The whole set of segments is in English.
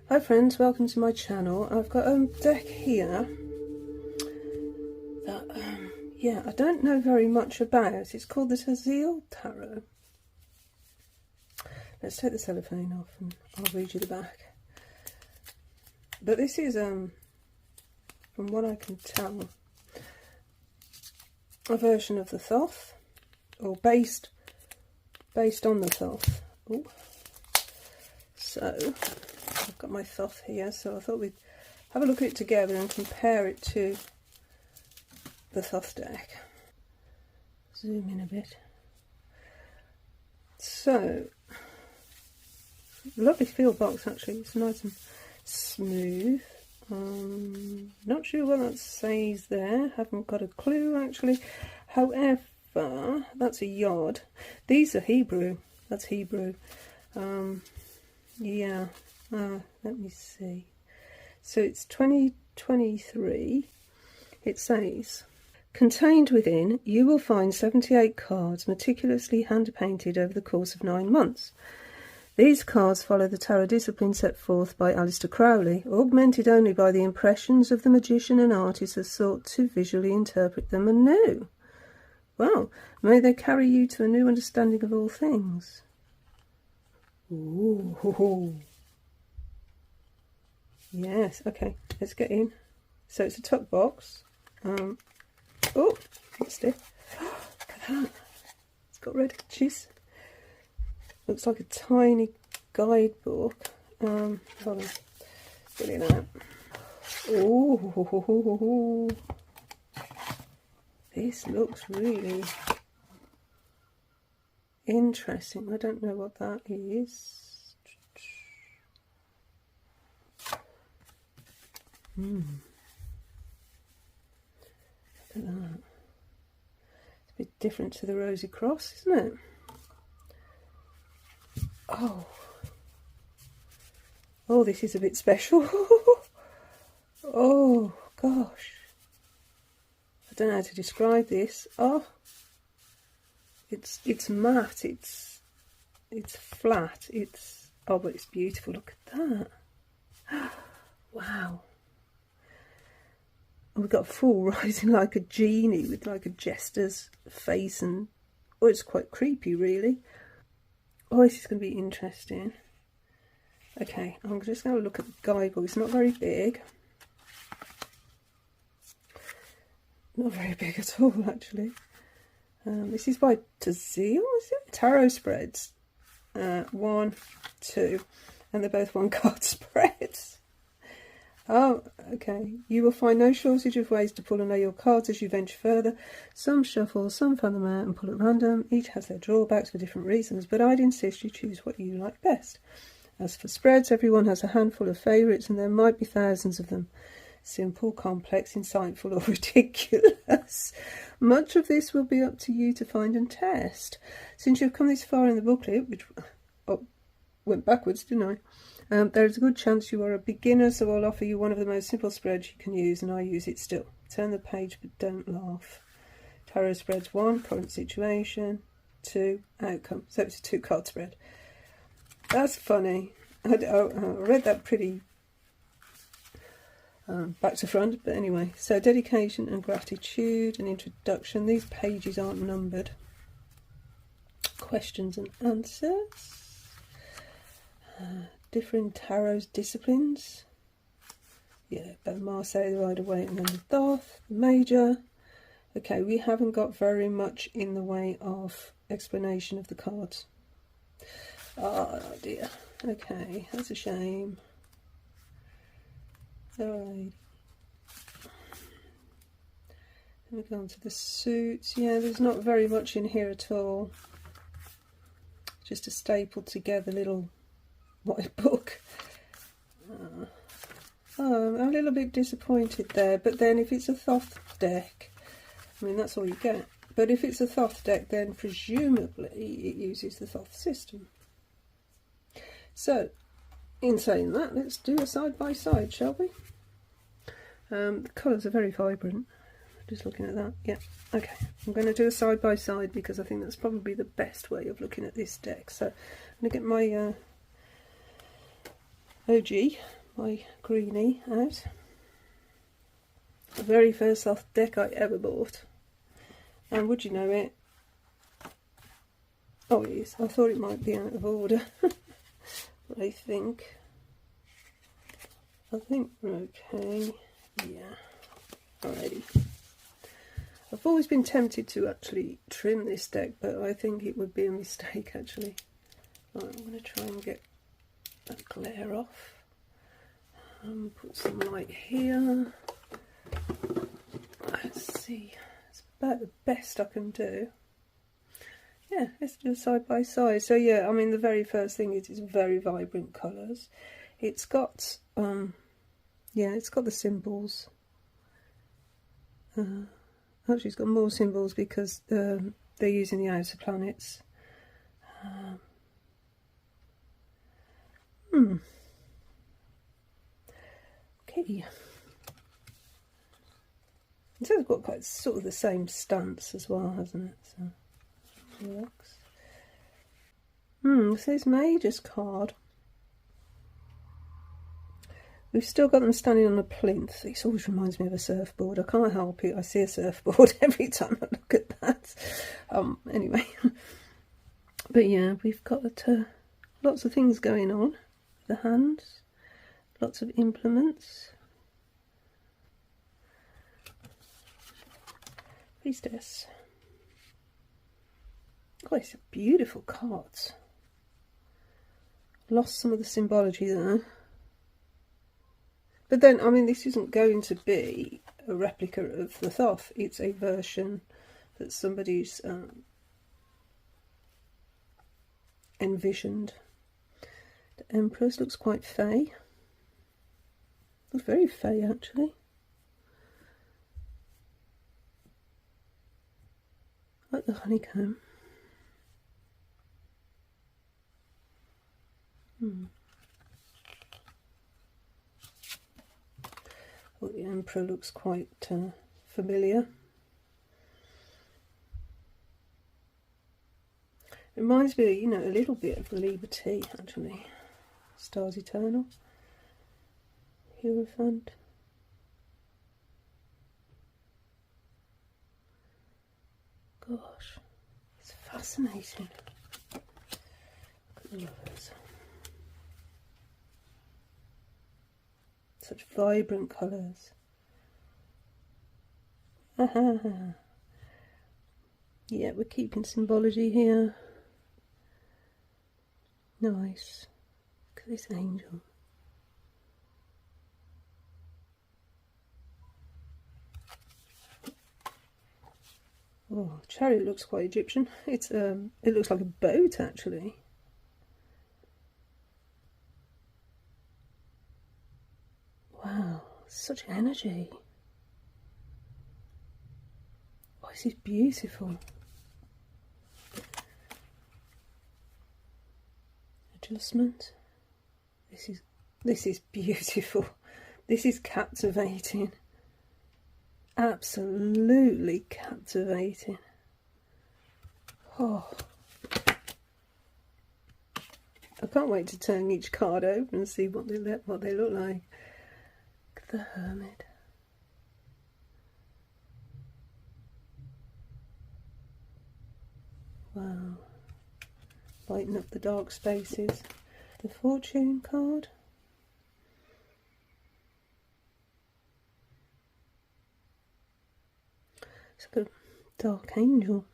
Hi friends, welcome to my channel. I've got a deck here that, yeah, I don't know very much about. It's called the Toziel Tarot. Let's take the cellophane off and I'll read you the back. But this is, from what I can tell, a version of the Thoth, or based on the Thoth. Ooh. So I've got my Thoth here, so I thought we'd have a look at it together and compare it to the Thoth deck. Zoom in a bit. So, lovely feel box actually, it's nice and smooth. Not sure what that says there, haven't got a clue actually. However, that's a yod. These are Hebrew, that's Hebrew. Yeah, let me see. So it's 2023. It says, contained within, you will find 78 cards meticulously hand-painted over the course of 9 months. These cards follow the tarot discipline set forth by Aleister Crowley, augmented only by the impressions of the magician and artist has sought to visually interpret them anew. Well, may they carry you to a new understanding of all things. Ooh. Yes, okay, let's get in. So it's a tuck box. Oh, it's stiff. Look at that. It's got red edges. Looks like a tiny guidebook. Hold on. Get it out. Oh, this looks really interesting. I don't know what that is. Look at that. It's a bit different to the Rosy Cross, isn't it? Oh, this is a bit special. Oh gosh, I don't know how to describe this. Oh, it's matte, it's flat, but it's beautiful. Look at that. Wow. We've got a fool rising like a genie with like a jester's face, and oh, it's quite creepy really. Oh, this is going to be interesting. Okay, I'm just going to look at the guidebook. It's not very big. Not very big at all, actually. This is by Toziel, is it? Tarot spreads. 1, 2, and they're both 1 card spreads. Oh, okay. You will find no shortage of ways to pull and lay your cards as you venture further. Some shuffle, some fan them out and pull at random. Each has their drawbacks for different reasons, but I'd insist you choose what you like best. As for spreads, everyone has a handful of favourites and there might be thousands of them. Simple, complex, insightful or ridiculous. Much of this will be up to you to find and test. Since you've come this far in the booklet, which went backwards, didn't I? There is a good chance you are a beginner, so I'll offer you one of the most simple spreads you can use, and I use it still. Turn the page, but don't laugh. Tarot spreads: 1, current situation, 2, outcome. So it's a 2 card spread. That's funny. I read that pretty back to front, but anyway. So dedication and gratitude, an introduction. These pages aren't numbered. Questions and answers. Different tarot disciplines. Yeah, Ben Marseille, the Rider-Waite, and then the Thoth, the Major. Okay, we haven't got very much in the way of explanation of the cards. Oh dear. Okay, that's a shame. Alright. Then we go on to the suits. Yeah, there's not very much in here at all. Just a stapled together little white book. I'm a little bit disappointed there, but then if it's a Thoth deck, I mean that's all you get. But if it's a Thoth deck, then presumably it uses the Thoth system. So, in saying that, let's do a side by side, shall we? The colours are very vibrant. Just looking at that, yeah. Okay, I'm going to do a side by side because I think that's probably the best way of looking at this deck. So I'm going to get my OG, my greenie out. The very first Thoth deck I ever bought. And would you know it? Oh, it is. I thought it might be out of order. But I think we're okay. Yeah. Alrighty. I've always been tempted to actually trim this deck, but I think it would be a mistake actually. Right, I'm going to try and get that glare off. Put some light here. Let's see. It's about the best I can do. Yeah, let's do side by side. So yeah, I mean the very first thing is it's very vibrant colours. It's got yeah, it's got the symbols. Actually, it's got more symbols because they're using the outer planets. Okay. It's got quite sort of the same stance as well, hasn't it? So it works. So this Mage's card. We've still got them standing on a plinth. This always reminds me of a surfboard. I can't help it. I see a surfboard every time I look at that. Anyway. But yeah, we've got lots of things going on. The hands. Lots of implements. Priestess. Oh, it's a beautiful card. Lost some of the symbology there. But then, I mean, this isn't going to be a replica of the Thoth. It's a version that somebody's envisioned. The Empress looks quite fey. Looks very fey, actually. Like the honeycomb. Well, the Emperor looks quite familiar. Reminds me, you know, a little bit of Liberty, actually. Stars Eternal. Hierophant. Gosh, it's fascinating. Look at the lovers. Such vibrant colours. Yeah, we're keeping symbology here. Nice. Look at this angel. Oh, chariot looks quite Egyptian. It's it looks like a boat actually. Wow, such energy. Oh, this is beautiful. Adjustment. This is beautiful. This is captivating. Absolutely captivating. Oh, I can't wait to turn each card over and see what they look like. Look at the Hermit. Wow, lighten up the dark spaces. The Fortune card. It's like a dark angel.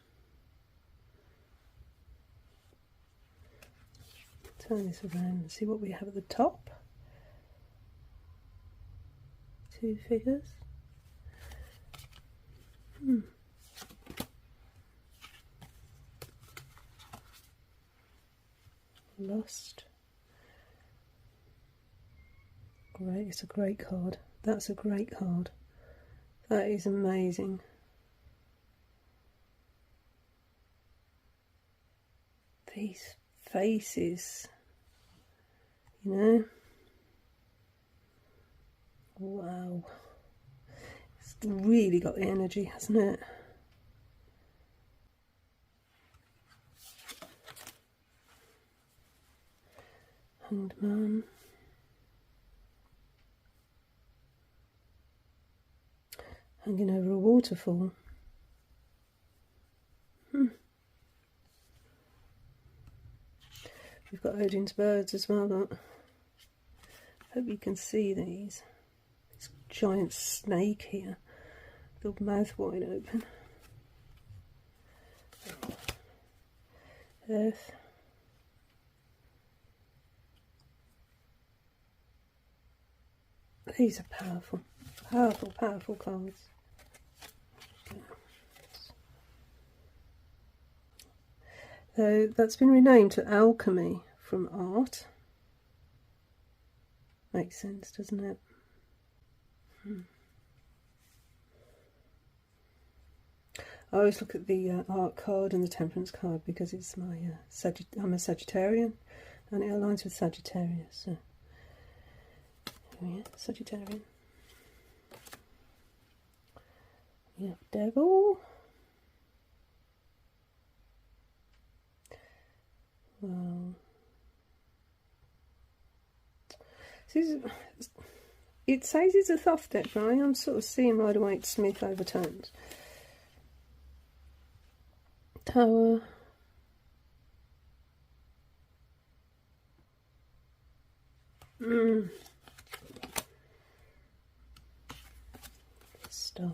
Turn this around and see what we have at the top. Two figures. Lost. Great, it's a great card. That's a great card. That is amazing. These faces, you know. Wow. It's really got the energy, hasn't it? Hanged Man. hanging over a waterfall. We've got Odin's birds as well. Look. Hope you can see these. This giant snake here, the mouth wide open. Earth. These are powerful, powerful, powerful cards. So that's been renamed to Alchemy from Art. Makes sense, doesn't it? I always look at the art card and the temperance card because it's my I'm a Sagittarian and it aligns with Sagittarius. So yeah, Sagittarian. Yeah, Devil. Well, it says it's a Thoth deck, but I am sort of seeing Rider-Waite-Smith overtones. Tower. Star.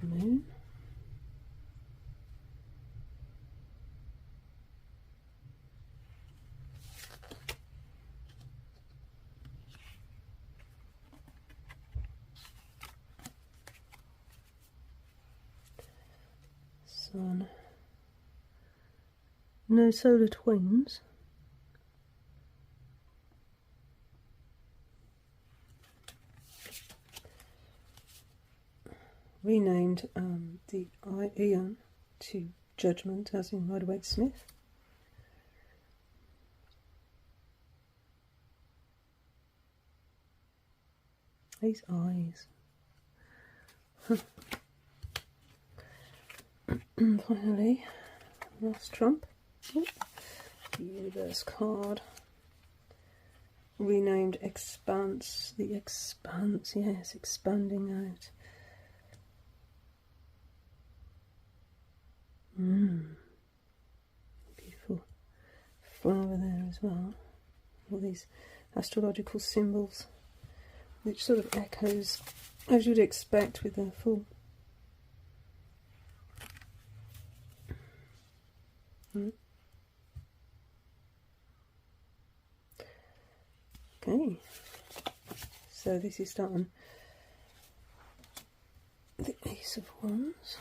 The moon. Sun. No solar twins. Renamed the Ion to Judgment, as in Rider-Waite-Smith. These eyes. Finally, last trump. Oh, the Universe card. Renamed Expanse. The Expanse, yes, expanding out. Beautiful flower there as well. All these astrological symbols, which sort of echoes, as you'd expect with a full. Okay, so this is done. The Ace of Wands.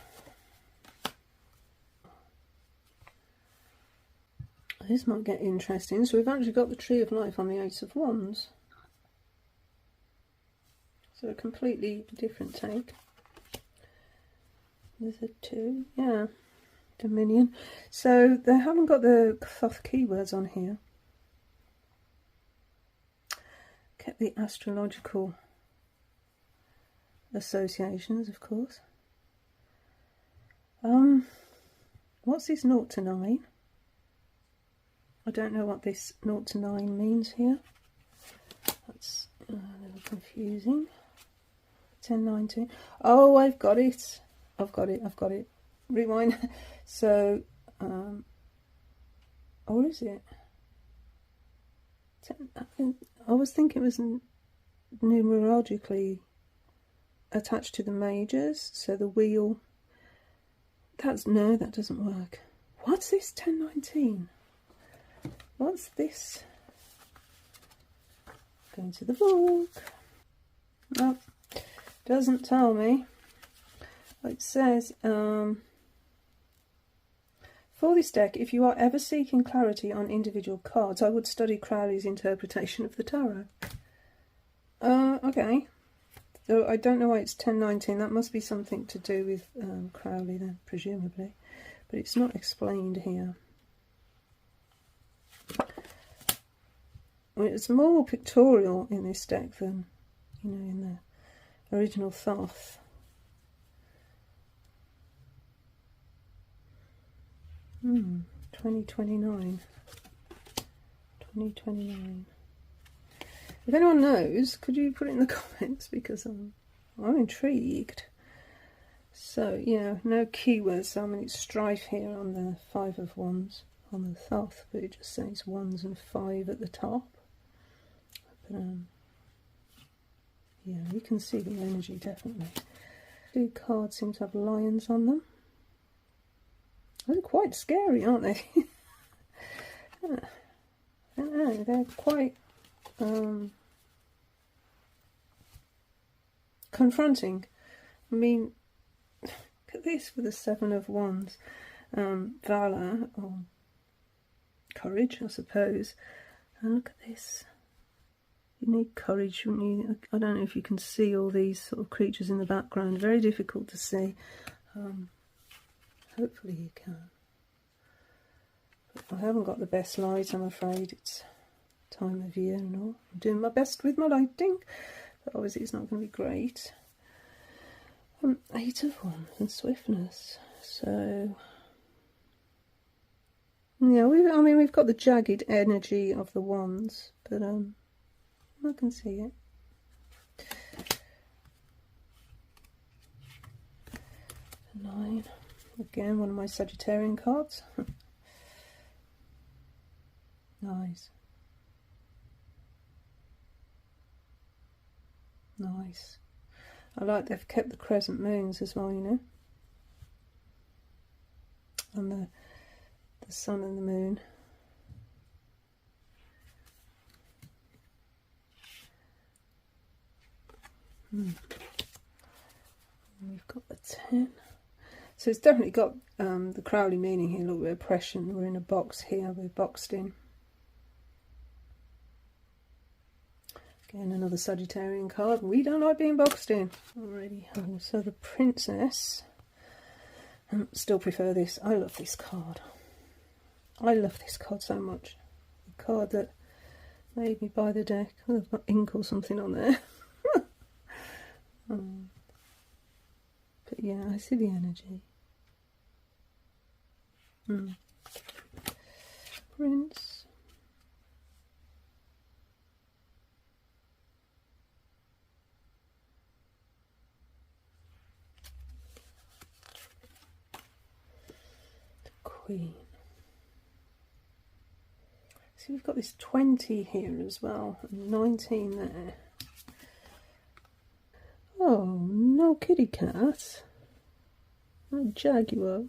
This might get interesting. So we've actually got the Tree of Life on the Ace of Wands. So a completely different take. There's a 2, yeah. Dominion. So they haven't got the Thoth keywords on here. Kept the astrological associations, of course. What's this 0 to 9? I don't know what this 0 to 9 means here. That's a little confusing. 10, 19. Oh, I've got it. I've got it. Rewind. So, or is it? 10, I was thinking it was numerologically attached to the majors. So the wheel. No, that doesn't work. What's this 10, 19? What's this? Going to the book. No, doesn't tell me. It says, for this deck, if you are ever seeking clarity on individual cards, I would study Crowley's interpretation of the tarot. Okay. So I don't know why it's 1019. That must be something to do with Crowley then, presumably. But it's not explained here. I mean, it's more pictorial in this deck than, you know, in the original Thoth. 2029. 2029. If anyone knows, could you put it in the comments, because I'm intrigued. So yeah, no keywords. I mean, it's strife here on the Five of Wands on the Thoth, but it just says wands and 5 at the top. But yeah, you can see the energy definitely. Two cards seem to have lions on them. They're quite scary, aren't they? Yeah. I don't know, they're quite confronting. I mean, look at this with the Seven of Wands. Valor, or courage, I suppose. And look at this. You need courage, wouldn't you? I don't know if you can see all these sort of creatures in the background. Very difficult to see. Hopefully you can. But I haven't got the best light, I'm afraid. It's time of year and all. I'm doing my best with my lighting, but obviously it's not going to be great. 8 of Wands and swiftness. So yeah, we've got the jagged energy of the wands, but I can see it. Nine. Again, one of my Sagittarian cards. Nice. Nice. I like they've kept the crescent moons as well, you know. And the sun and the moon. We've got the 10. So it's definitely got the Crowley meaning here. Look, we're oppression. We're in a box here. We're boxed in. Again, another Sagittarian card. We don't like being boxed in. Already. Oh, so the Princess. Still prefer this. I love this card. I love this card so much. The card that made me buy the deck. Oh, I've got ink or something on there. But yeah, I see the energy. Prince. The Queen. See, we've got this 20 here as well, and 19 there. Oh, no kitty cat. No jaguar.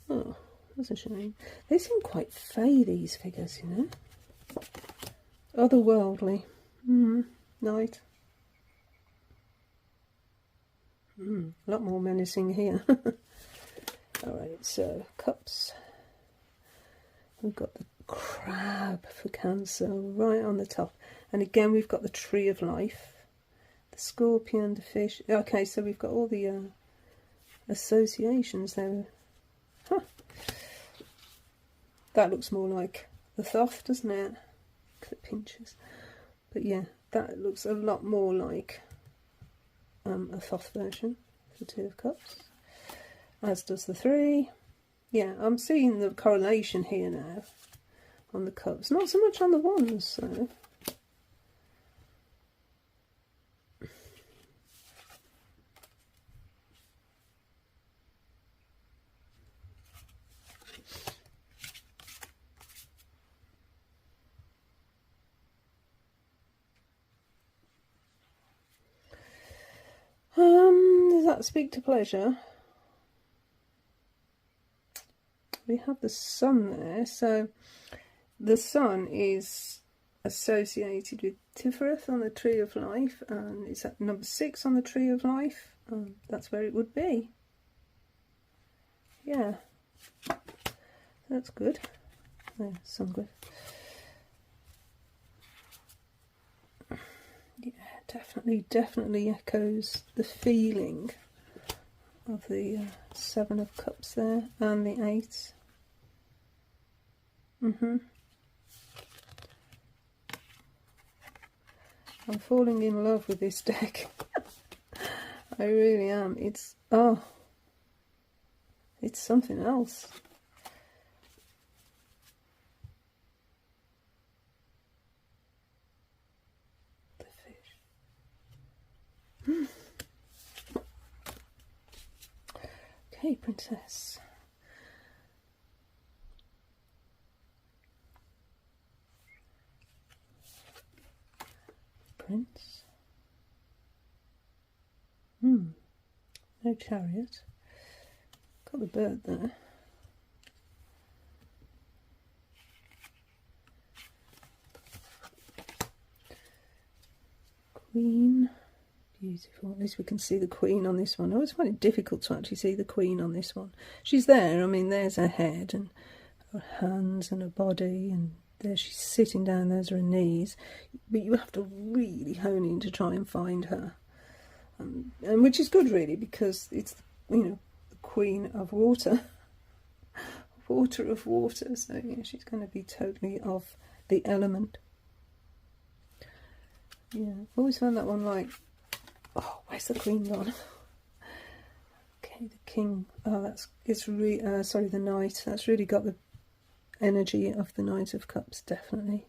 Oh, that's a shame. They seem quite fey, these figures, you know. Otherworldly. Night. A lot more menacing here. Alright, so cups. We've got the crab for Cancer right on the top. And again, we've got the tree of life. The scorpion, the fish. Okay, so we've got all the associations there. Huh. That looks more like the Thoth, doesn't it? Look at the pinches. But yeah, that looks a lot more like a Thoth version, the Two of Cups. As does the 3. Yeah, I'm seeing the correlation here now on the cups. Not so much on the wands, though. Does that speak to pleasure? We have the sun there, so the sun is associated with Tifereth on the Tree of Life, and it's at number 6 on the Tree of Life. That's where it would be. Yeah, that's good. Yeah, sun good. Yeah, definitely echoes the feeling of the 7 of Cups there, and the 8. I'm falling in love with this deck. I really am. It's it's something else. The fish. Okay, princess. Prince. No chariot. Got the bird there. Queen. Beautiful. At least we can see the queen on this one. I always find it difficult to actually see the queen on this one. She's there. I mean, there's her head and her hands and her body, and there she's sitting down. There's her knees. But you have to really hone in to try and find her. And which is good, really, because it's, you know, the queen of water. Water of water. So, yeah, she's going to be totally of the element. Yeah, I've always found that one like, oh, where's the queen gone? Okay, the king. Oh, sorry, the knight. That's really got the energy of the Knight of Cups, definitely.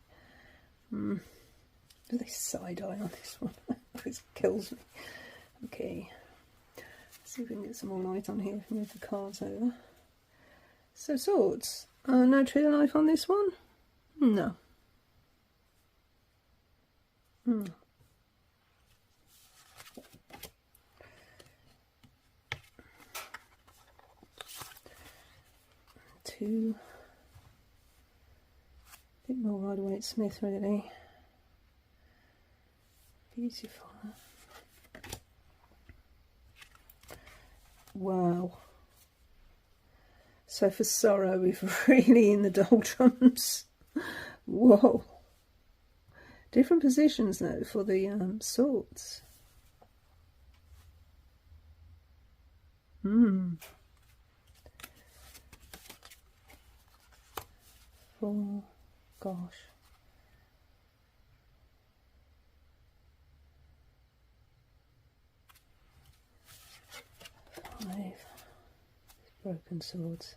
Do they side eye on this one? This kills me. Okay, let's see if we can get some more light on here. Move the cards over. So swords. No tree life on this one? No. Two. A bit more Rider-Waite-Smith, really. Beautiful. Wow. So for sorrow, we're really in the doldrums. Whoa. Different positions though for the swords. Oh gosh. 5. Broken swords.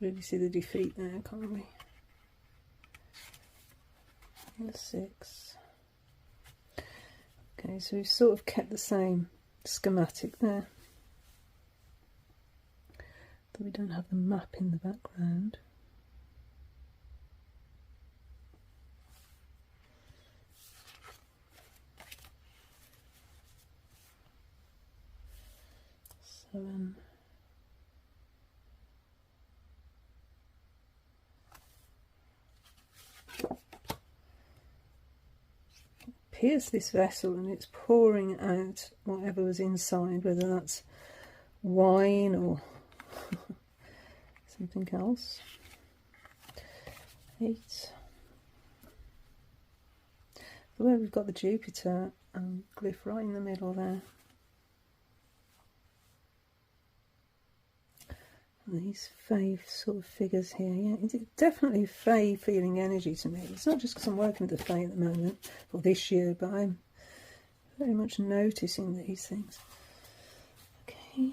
Really see the defeat there, can't we? And 6. Okay, so we've sort of kept the same schematic there. But we don't have the map in the background. Seven. Pierce this vessel and it's pouring out whatever was inside, whether that's wine or something else. 8. The way we've got the Jupiter glyph right in the middle there. And these fae sort of figures here, yeah, it's definitely fae feeling energy to me. It's not just because I'm working with the fae at the moment, or this year, but I'm very much noticing these things. Okay.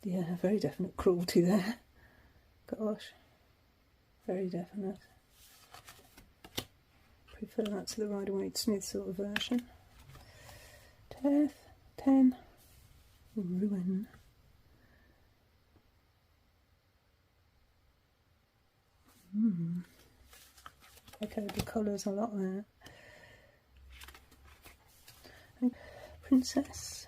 Yeah, very definite cruelty there. Gosh. Very definite. Prefer that to the Rider-Waite-Smith sort of version. Death. 10. Ruin. Okay, the colours a lot there. Princess.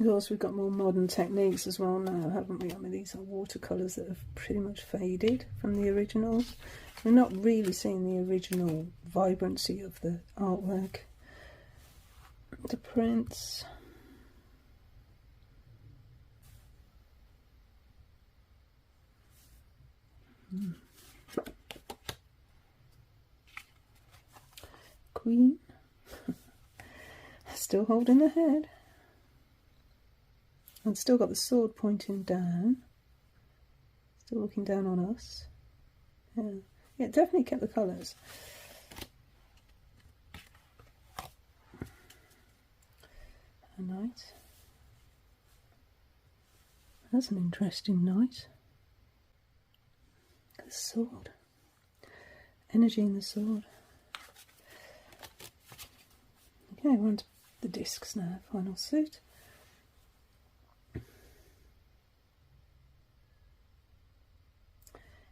Of course, we've got more modern techniques as well now, haven't we? I mean, these are watercolours that have pretty much faded from the originals. We're not really seeing the original vibrancy of the artwork. The Prince. Queen. Still holding the head. And still got the sword pointing down. Still looking down on us. Yeah. Yeah, definitely kept the colours. A knight. That's an interesting knight. The sword. Energy in the sword. Okay, we're on to the discs now. Final suit.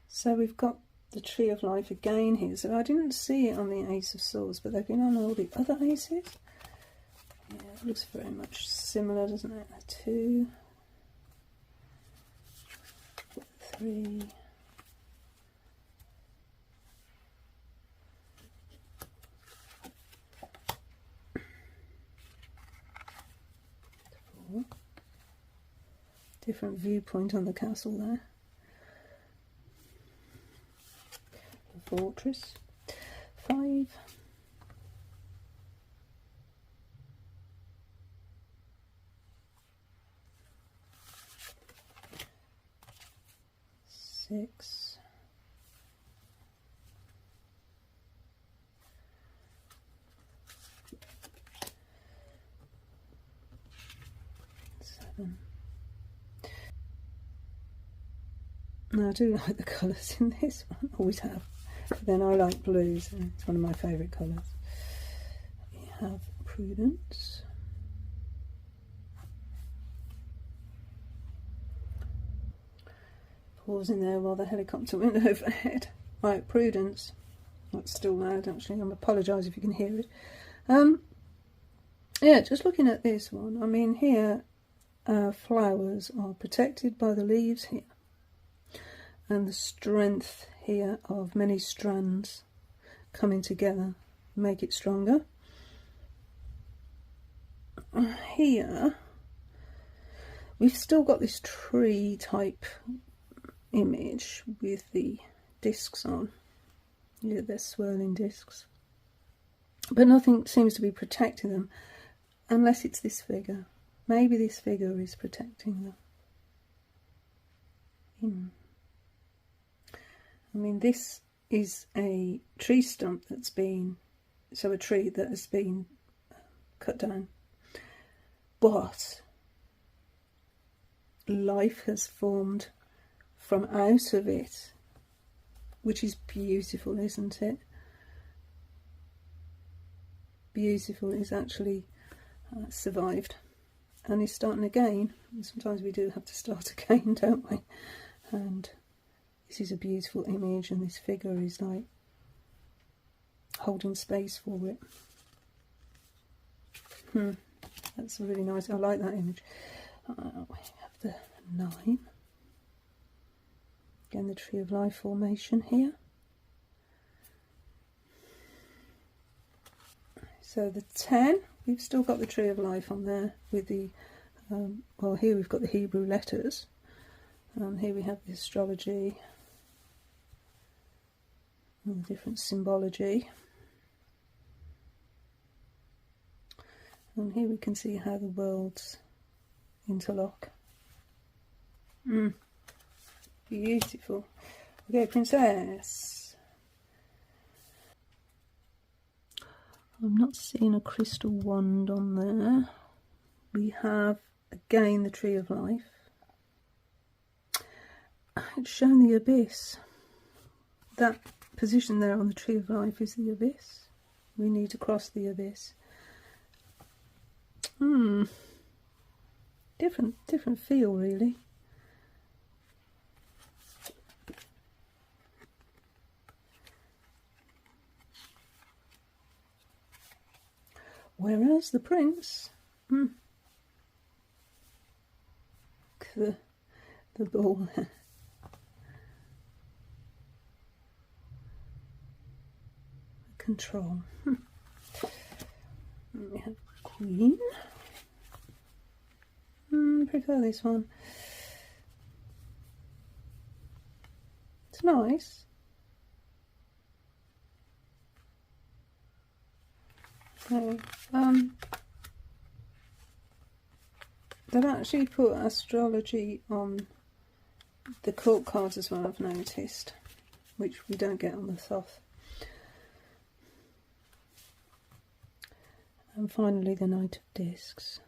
So we've got the Tree of Life again here. So I didn't see it on the Ace of Swords, but they've been on all the other aces. Yeah, it looks very much similar, doesn't it? 2, 3, 4. Different viewpoint on the castle there. The fortress. 5. 6. 7. Now I do like the colours in this one, always have. But then I like blues, and it's one of my favourite colours. We have Prudence. Pausing there while the helicopter went overhead. Right, Prudence. That's still loud actually, I apologise if you can hear it. Yeah, just looking at this one, I mean here flowers are protected by the leaves here, and the strength here of many strands coming together make it stronger. Here we've still got this tree type image with the discs on. Yeah, they're swirling discs, but nothing seems to be protecting them unless it's this figure. Maybe this figure is protecting them. I mean, this is a tree stump that's been, so a tree that has been cut down, but life has formed from out of it, which is beautiful, isn't it? Beautiful. It's actually survived and is starting again. And sometimes we do have to start again, don't we? And this is a beautiful image, and this figure is like holding space for it. That's really nice. I like that image. We have the 9. Again, the Tree of Life formation here. So the 10, we've still got the Tree of Life on there with the, well, here we've got the Hebrew letters. Here we have the astrology, all the different symbology. And here we can see how the worlds interlock. Beautiful. Okay, Princess. I'm not seeing a crystal wand on there. We have, again, the Tree of Life. It's showing the abyss. That position there on the Tree of Life is the abyss. We need to cross the abyss. Different feel, really. Whereas the Prince, the ball there. Control. We have Queen. Prefer this one. It's nice. So, they've actually put astrology on the court cards as well, I've noticed. which we don't get on the Thoth. And finally the Knight of Discs.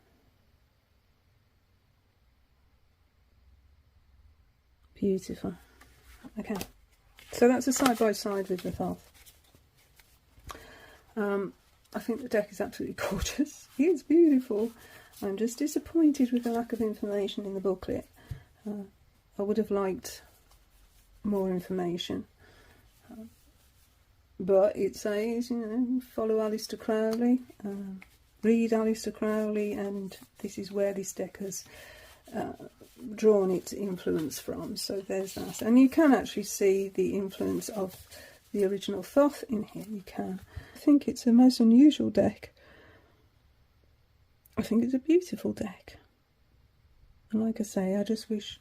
Beautiful. Okay, so that's a side by side with the Thoth. I think the deck is absolutely gorgeous. It's beautiful. I'm just disappointed with the lack of information in the booklet. I would have liked more information. But it says, you know, follow Aleister Crowley, read Aleister Crowley, and this is where this deck has drawn its influence from. So there's that. And you can actually see the influence of the original Thoth in here. You can. I think it's a most unusual deck. I think it's a beautiful deck. And like I say, I just wish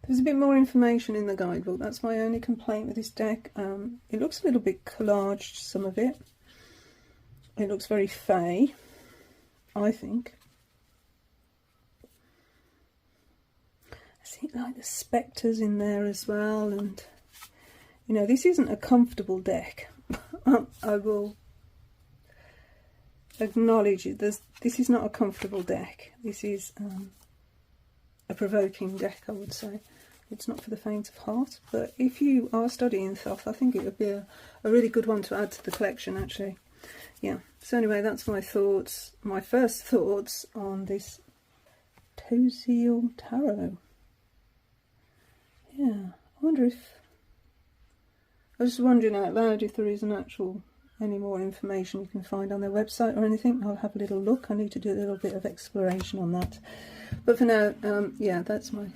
there's a bit more information in the guidebook. That's my only complaint with this deck. It looks a little bit collaged, some of it. It looks very fey, I think. I see like the spectres in there as well, and you know, this isn't a comfortable deck. I will acknowledge it. This is not a comfortable deck. This is a provoking deck, I would say. It's not for the faint of heart, but if you are studying Thoth, I think it would be a really good one to add to the collection, actually. Yeah, so anyway, that's my thoughts, my first thoughts on this Toziel Tarot. Yeah, I wonder if, I was just wondering out loud if there is any more information you can find on their website or anything. I'll have a little look. I need to do a little bit of exploration on that. But for now, yeah, that's my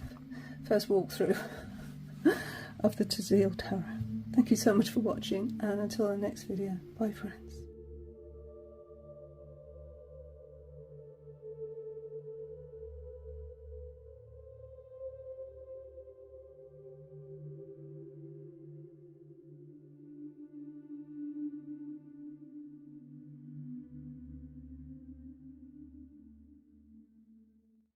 first walkthrough of the Toziel Tarot. Thank you so much for watching, and until the next video, bye friends.